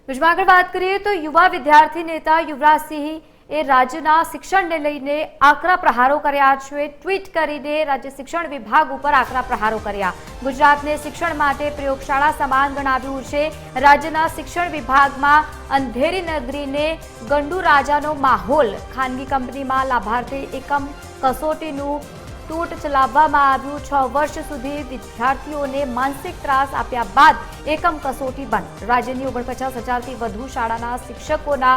બીજમાં આગળ વાત કરીએ તો યુવા વિદ્યાર્થી નેતા યુવરાજસિંહ એ રાજ્યના શિક્ષણને લઈને આકરા પ્રહારો કર્યા છે। ટ્વીટ કરીને રાજ્ય શિક્ષણ વિભાગ ઉપર આકરા પ્રહારો કર્યા। ગુજરાતને શિક્ષણ માટે પ્રયોગશાળા સમાન ગણાવ્યું છે। રાજ્યના શિક્ષણ વિભાગમાં અંધેરી નગરીને ગંડુ રાજાનો માહોલ। ખાનગી કંપનીમાં લાભાર્થી એકમ કસોટીનું તૂટ ચલાવવામાં આવ્યું। 6 વર્ષ સુધી વિદ્યાર્થીઓને માનસિક ત્રાસ આપ્યા બાદ એકમ કસોટી બંધ। રાજ્યની 49,000થી વધુ શાળાના શિક્ષકોના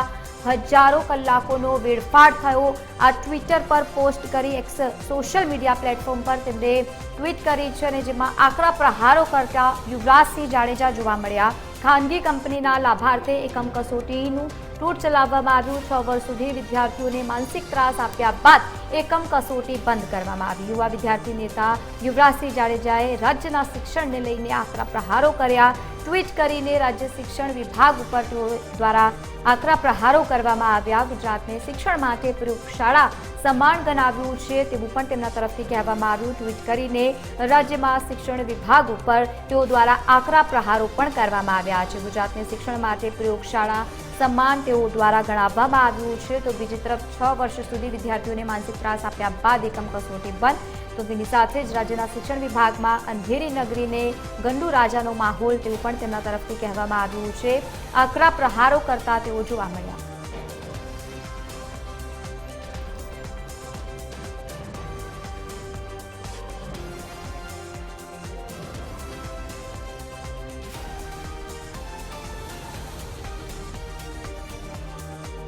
હજારો કલાકોનો વેડફાટ થયો। આ ટ્વિટર પર પોસ્ટ કરી એક સોશિયલ મીડિયા પ્લેટફોર્મ પર તેમણે ટ્વીટ કરી છે અને જેમાં આકરા પ્રહારો કરતા યુવરાજસિંહ જાડેજા જોવા મળ્યા। ખાનગી કંપનીના લાભાર્થે એકમ કસોટીનું તૂટ ચલાવવામાં આવ્યું। 6 વર્ષ સુધી વિદ્યાર્થીઓને માનસિક ત્રાસ આપ્યા બાદ એકમ કસોટી બંધ કરવામાં આવી। યુવા વિદ્યાર્થી નેતા યુવરાજસિંહ જાડેજાએ રાજ્યના શિક્ષણને લઈને આકરા પ્રહારો કર્યા। ટ્વીટ કરીને રાજ્ય શિક્ષણ વિભાગ ઉપર તેઓ દ્વારા આકરા પ્રહારો કરવામાં આવ્યા। ગુજરાતને શિક્ષણ માટે પ્રયોગશાળા સમાન ગણાવ્યું છે તેવું પણ તેમના તરફથી કહેવામાં આવ્યું। ટ્વીટ કરીને રાજ્યમાં શિક્ષણ વિભાગ ઉપર તેઓ દ્વારા આકરા પ્રહારો પણ કરવામાં આવ્યા છે। ગુજરાતને શિક્ષણ માટે પ્રયોગશાળા સમાન તેઓ દ્વારા ગણાવવામાં આવ્યું છે। તો બીજી તરફ 6 વર્ષ સુધી વિદ્યાર્થીઓને માનસિક ત્રાસ આપ્યા બાદ એકમ કસોટી બંધ। તો તેની સાથે જ રાજ્યના શિક્ષણ વિભાગમાં અંધેરી નગરીને ગંડુ રાજાનો માહોલ તેવું પણ તેમના તરફથી કહેવામાં આવ્યું છે। આકરા પ્રહારો કરતા તેઓ જોવા મળ્યા।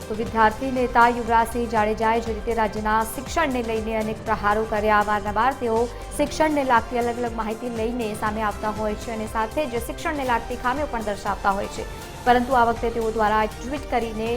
તો વિદ્યાર્થી નેતા યુવરાજસિંહ જાડેજાએ જે રીતે રાજ્યના શિક્ષણને લઈને અનેક પ્રહારો કર્યા। વારંવાર તેઓ શિક્ષણને લાગતી અલગ અલગ માહિતી લઈને સામે આવતા હોય છે અને સાથે જ શિક્ષણને લાગતી ખામીઓ પણ દર્શાવતા હોય છે, પરંતુ આ વખતે તેઓ દ્વારા ટ્વીટ કરીને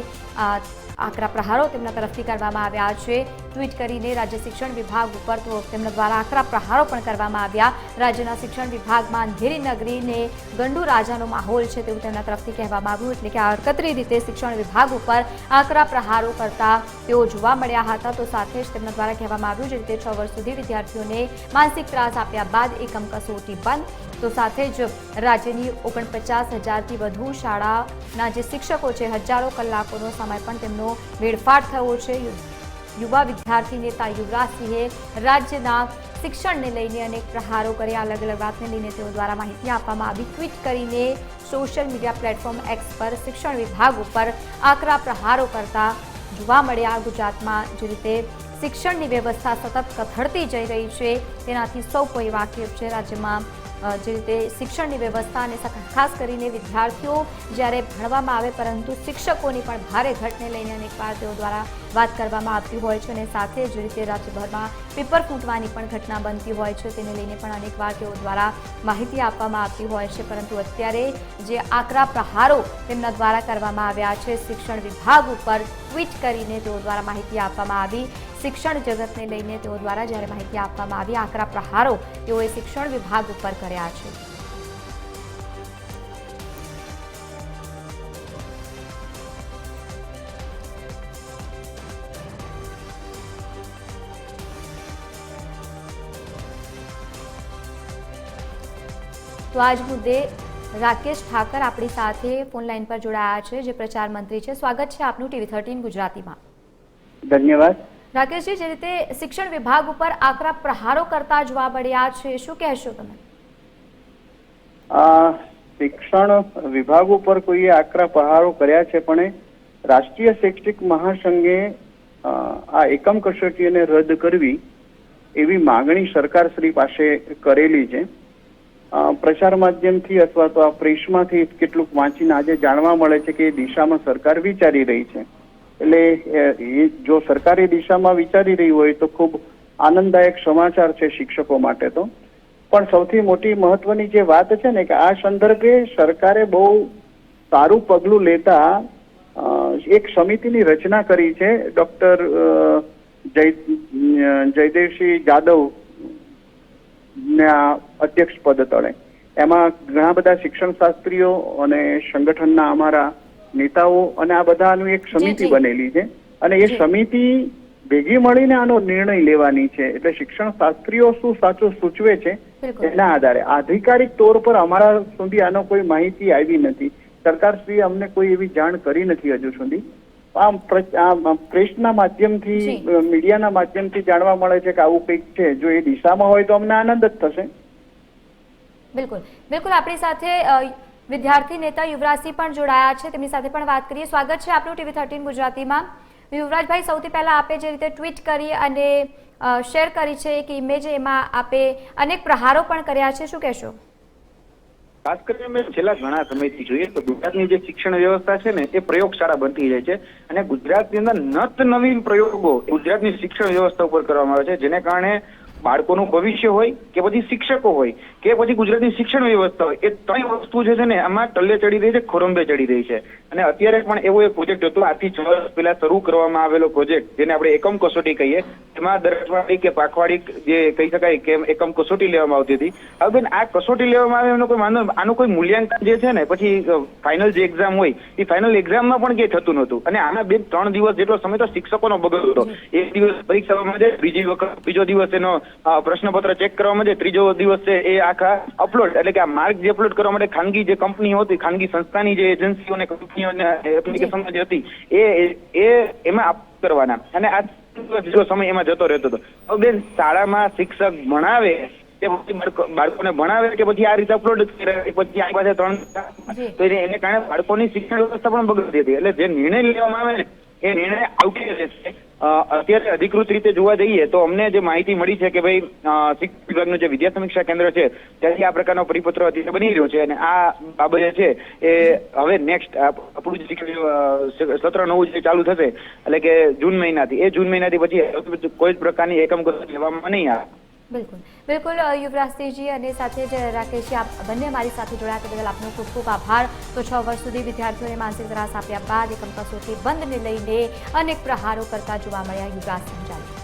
આકરા પ્રહારો તેમના તરફથી કરવામાં આવ્યા છે। ટ્વીટ કરીને રાજ્ય શિક્ષણ વિભાગ ઉપર તો તેમના દ્વારા આકરા પ્રહારો પણ કરવામાં આવ્યા। રાજ્યના શિક્ષણ વિભાગમાં અંધેરી નગરીને ગંડુ રાજાનો માહોલ છે તેવું તેમના તરફથી કહેવામાં આવ્યું। એટલે કે આડકતરી રીતે શિક્ષણ વિભાગ ઉપર આકરા પ્રહારો કરતા તેઓ જોવા મળ્યા હતા। તો સાથે જ તેમના દ્વારા કહેવામાં આવ્યું જે રીતે 6 વર્ષ સુધી વિદ્યાર્થીઓને માનસિક ત્રાસ આપ્યા બાદ એકમ કસોટી બંધ। તો સાથે જ રાજ્યની 49,000થી વધુ શાળાના જે શિક્ષકો છે હજારો કલાકોનો સમય પણ તેમનો વેડફાટ થયો છે। યુવા વિદ્યાર્થી નેતા યુવરાજસિંહે રાજ્યના શિક્ષણને લઈને અનેક પ્રહારો કર્યા। અલગ અલગ વાતને લઈને તેઓ દ્વારા માહિતી આપવામાં આવી। ટ્વીટ કરીને સોશિયલ મીડિયા પ્લેટફોર્મ એક્સ પર શિક્ષણ વિભાગ ઉપર આકરા પ્રહારો કરતા જોવા મળ્યા। ગુજરાતમાં જે રીતે શિક્ષણની વ્યવસ્થા સતત કથળતી જઈ રહી છે તેનાથી સૌ કોઈ વાકેફ છે। રાજ્યમાં જે રીતે શિક્ષણની વ્યવસ્થા અને ખાસ કરીને વિદ્યાર્થીઓ જ્યારે ભણવામાં આવે પરંતુ શિક્ષકોની પણ ભારે ઘટને લઈને અનેકવાર તેઓ દ્વારા વાત કરવામાં આવતી હોય છે અને સાથે જ રીતે રાજ્યભરમાં પેપર ફૂટવાની પણ ઘટના બનતી હોય છે તેને લઈને પણ અનેકવાર તેઓ દ્વારા માહિતી આપવામાં આવતી હોય છે, પરંતુ અત્યારે જે આકરા પ્રહારો તેમના દ્વારા કરવામાં આવ્યા છે શિક્ષણ વિભાગ ઉપર ટ્વીટ કરીને તેઓ દ્વારા માહિતી આપવામાં આવી। શિક્ષણ જગતને લઈને તેઓ દ્વારા જ્યારે માહિતી આપવામાં આવી આકરા પ્રહારો તેઓએ શિક્ષણ વિભાગ ઉપર કર્યા છે। તો આજ મુદ્દે રાકેશ ઠાકર આપણી સાથે ફોન લાઈન પર જોડાયા છે જે પ્રચાર મંત્રી છે। સ્વાગત છે આપનું ટીવી 13 ગુજરાતીમાં। ધન્યવાદ। રાકેશજી, જે રીતે શિક્ષણ વિભાગ ઉપર આકરા પ્રહારો કરતા જોવા મળ્યા છે શું કહેશો તમે? શિક્ષણ વિભાગ ઉપર કોઈએ આકરા પ્રહારો કર્યા છે પણ રાષ્ટ્રીય શૈક્ષિક મહાસંઘે આ એકમ કસોટીને રદ કરવી એવી માંગણી સરકારશ્રી પાસે કરેલી છે। પ્રચાર માધ્યમથી અથવા તો આ પ્રેસમાંથી કેટલુંક વાંચીને આજે જાણવા મળે છે કે એ દિશામાં સરકાર વિચારી રહી છે। એટલે જો સરકારી દિશામાં વિચારી રહી હોય તો ખૂબ આનંદદાયક સમાચાર છે શિક્ષકો માટે તો। પણ સૌથી મોટી મહત્વની જે વાત છે ને કે આ સંદર્ભે સરકારે બહુ સારું પગલું લેતા એક સમિતિની રચના કરી છે ડોક્ટર જયદેવસિંહ જાદવ ના અધ્યક્ષ પદ તળે। એમાં ઘણા બધા શિક્ષણ શાસ્ત્રીઓ અને સંગઠનના અમારા નેતાઓ અને આ બધાનું એક સમિતિ બનેલી છે અને એ સમિતિ ભેગી મળીને આનો નિર્ણય લેવાની છે। એટલે શિક્ષણ શાસ્ત્રીઓ શું સાચું સૂચવે છે એના આધારે આધિકારિક તौर પર અમારા સુધી આનો કોઈ માહિતી આવી નથી। સરકારશ્રીએ અમને કોઈ એવી જાણ કરી નથી હજુ સુધી. આ પ્રેસના માધ્યમથી, મીડિયાના માધ્યમથી જાણવા મળે છે કે આવું કંઈક છે. જો એ દિશામાં હોય તો અમને આનંદ જ થશે. બિલકુલ બિલકુલ. આપણી સાથે વિદ્યાર્થી નેતા યુવરાજસિંહ પણ જોડાયા છે, તેમની સાથે પણ વાત કરીએ. સ્વાગત છે આપનું TV13 ગુજરાતીમાં. યુવરાજભાઈ, સૌથી પહેલા આપે જે રીતે ટ્વીટ કરી અને શેર કરી છે એક ઇમેજ, એમાં આપે અનેક પ્રહારો પણ કર્યા છે, શું કહેશો? ખાસ કરીને મેં છેલ્લા ઘણા સમયથી જોઈએ તો ગુજરાતની જે શિક્ષણ વ્યવસ્થા છે ને એ પ્રયોગશાળા બનતી જાય છે અને ગુજરાતની અંદર નત નવીન પ્રયોગો ગુજરાતની શિક્ષણ વ્યવસ્થા ઉપર કરવામાં આવે છે, જેને કારણે બાળકોનું ભવિષ્ય હોય કે પછી શિક્ષકો હોય કે પછી ગુજરાતની શિક્ષણ વ્યવસ્થા હોય, એ ત્રણ વસ્તુ જે છે ને આમાં ટલ્લે ચડી રહી છે, ખોરંબે ચડી રહી છે. અને અત્યારે પણ એવો એક પ્રોજેક્ટ હતો, આજથી 6 વર્ષ પહેલા શરૂ કરવામાં આવેલો પ્રોજેક્ટ, જેને આપણે એકમ કસોટી કહીએ, એમાં દર અઠવાડિયે કે પાખવાડી જે કહી શકાય કે એકમ કસોટી લેવામાં આવતી હતી. હવે બેન, આ કસોટી લેવામાં આવે એનો કોઈ વાંધો, આનું કોઈ મૂલ્યાંકન જે છે ને પછી ફાઇનલ જે એક્ઝામ હોય એ ફાઇનલ એક્ઝામમાં પણ ક્યાંય થતું નહોતું. અને આના 3 દિવસ જેટલો સમય તો શિક્ષકોનો બગડતો હતો. એક દિવસ પરીક્ષામાં જાય, બીજો દિવસ એનો પ્રશ્નપત્ર ચેક કરવા માટે, ત્રીજો દિવસ છે એ આખા અપલોડ, એટલે કે આ માર્ક જે અપલોડ કરવા માટે ખાનગી જે કંપનીઓ હતી, ખાનગી સંસ્થાની જે એજન્સીઓ અને કંપનીઓ એપ્લિકેશન જે હતી એ એમાં કરવાના, અને આ જેટલો સમય એમાં જતો રહેતો હતો. હવે બેન, શાળામાં શિક્ષક ભણાવે કે પછી બાળકોને ભણાવે કે પછી આ રીતે અપલોડ કરે, પછી આ પાસે 3 તો એને કારણે બાળકોની શિક્ષણ વ્યવસ્થા પણ બગડતી હતી. એટલે જે નિર્ણય લેવામાં આવે ને એ નિર્ણય આઉટડેટેડ રહેશે. અત્યારે અધિકૃત રીતે જોવા જઈએ તો અમને જે માહિતી મળી છે કે ભાઈ શિક્ષણ વિભાગનું જે વિદ્યા સમીક્ષા કેન્દ્ર છે ત્યાંથી આ પ્રકારનો પરિપત્ર અત્યારે બની રહ્યો છે, અને આ બાબતે છે એ હવે નેક્સ્ટ આપણું શિક્ષણ સત્ર નવું જે ચાલુ થશે, એટલે કે જૂન મહિનાથી, એ જૂન મહિનાથી પછી કોઈ જ પ્રકારની એકમ કસોટી લેવામાં નહીં આવે. બિલકુલ બિલકુલ. યુવરાજસિંહજી અને સાથે જ રાકેશજી, આપ બંને મારી સાથે જોડાયા તે બદલ આપનો ખૂબ ખૂબ આભાર. તો 6 વર્ષ સુધી વિદ્યાર્થીઓને માનસિક ત્રાસ આપ્યા બાદ એકમ કસોટી બંધને લઈને અનેક પ્રહારો કરતા જોવા મળ્યા યુવરાજસિંહ.